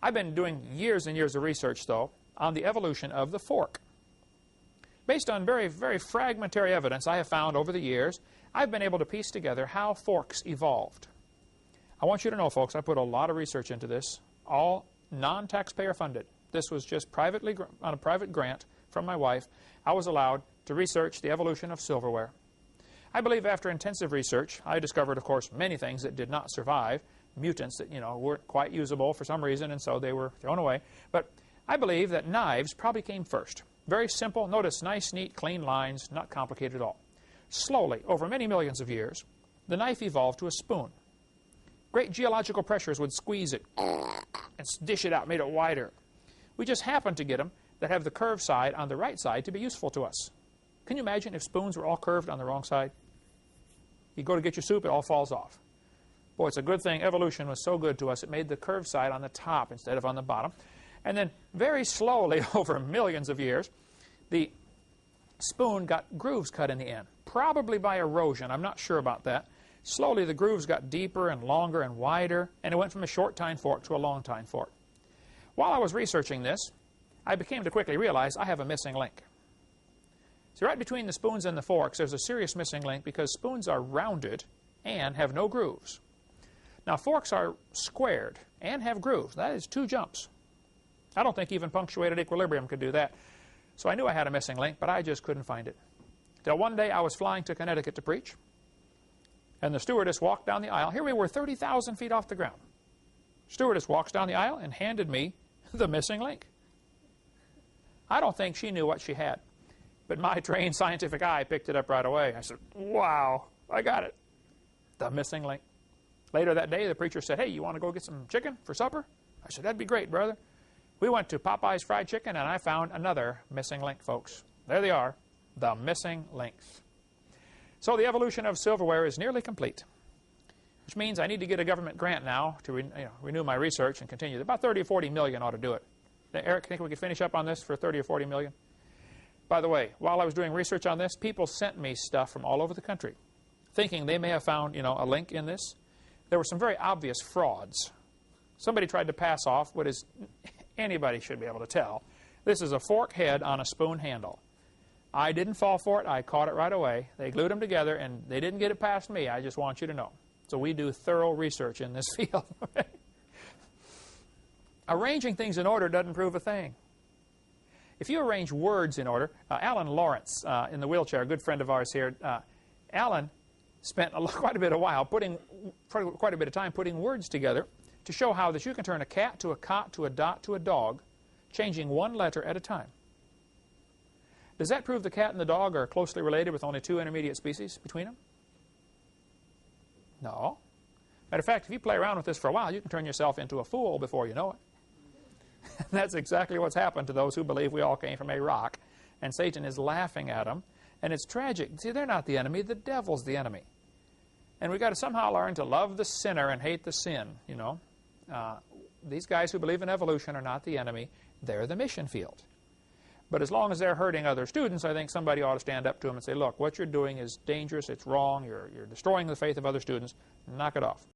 I've been doing years and years of research, though, on the evolution of the fork. Based on very, very fragmentary evidence I have found over the years, I've been able to piece together how forks evolved. I want you to know, folks, I put a lot of research into this, all non-taxpayer funded. This was just privately, on a private grant from my wife. I was allowed to research the evolution of silverware. I believe after intensive research, I discovered, of course, many things that did not survive, mutants that, weren't quite usable for some reason, and so they were thrown away. But I believe that knives probably came first. Very simple. Notice nice, neat, clean lines, not complicated at all. Slowly, over many millions of years, the knife evolved to a spoon. Great geological pressures would squeeze it and dish it out, made it wider. We just happened to get them that have the curved side on the right side to be useful to us. Can you imagine if spoons were all curved on the wrong side? You go to get your soup, it all falls off. Boy, it's a good thing evolution was so good to us, it made the curved side on the top instead of on the bottom. And then very slowly, over millions of years, the spoon got grooves cut in the end, probably by erosion. I'm not sure about that. Slowly, the grooves got deeper and longer and wider, and it went from a short tine fork to a long tine fork. While I was researching this, I became to quickly realize I have a missing link. See, right between the spoons and the forks, there's a serious missing link because spoons are rounded and have no grooves. Now, forks are squared and have grooves. That is 2 jumps. I don't think even punctuated equilibrium could do that. So I knew I had a missing link, but I just couldn't find it. Till one day I was flying to Connecticut to preach, and the stewardess walked down the aisle. Here we were 30,000 feet off the ground. Stewardess walks down the aisle and handed me the missing link. I don't think she knew what she had, but my trained scientific eye picked it up right away. I said, wow, I got it. The missing link. Later that day, the preacher said, hey, you want to go get some chicken for supper? I said, that'd be great, brother. We went to Popeye's Fried Chicken, and I found another missing link, folks. There they are, the missing links. So the evolution of silverware is nearly complete, which means I need to get a government grant now to renew my research and continue. About 30 or 40 million ought to do it. Eric, think we could finish up on this for 30 or 40 million? By the way, while I was doing research on this, people sent me stuff from all over the country, thinking they may have found, a link in this. There were some very obvious frauds. Somebody tried to pass off what is anybody should be able to tell. This is a fork head on a spoon handle. I didn't fall for it. I caught it right away. They glued them together, and they didn't get it past me. I just want you to know. So we do thorough research in this field. Arranging things in order doesn't prove a thing. If you arrange words in order, Alan Lawrence in the wheelchair, a good friend of ours here, Alan spent quite a bit of time putting words together to show how that you can turn a cat to a cot to a dot to a dog, changing one letter at a time. Does that prove the cat and the dog are closely related with only 2 intermediate species between them? No. Matter of fact, if you play around with this for a while, you can turn yourself into a fool before you know it. That's exactly what's happened to those who believe we all came from a rock, and Satan is laughing at them, and it's tragic. See, they're not the enemy. The devil's the enemy. And we've got to somehow learn to love the sinner and hate the sin, These guys who believe in evolution are not the enemy. They're the mission field. But as long as they're hurting other students, I think somebody ought to stand up to them and say, look, what you're doing is dangerous, it's wrong, you're destroying the faith of other students, knock it off.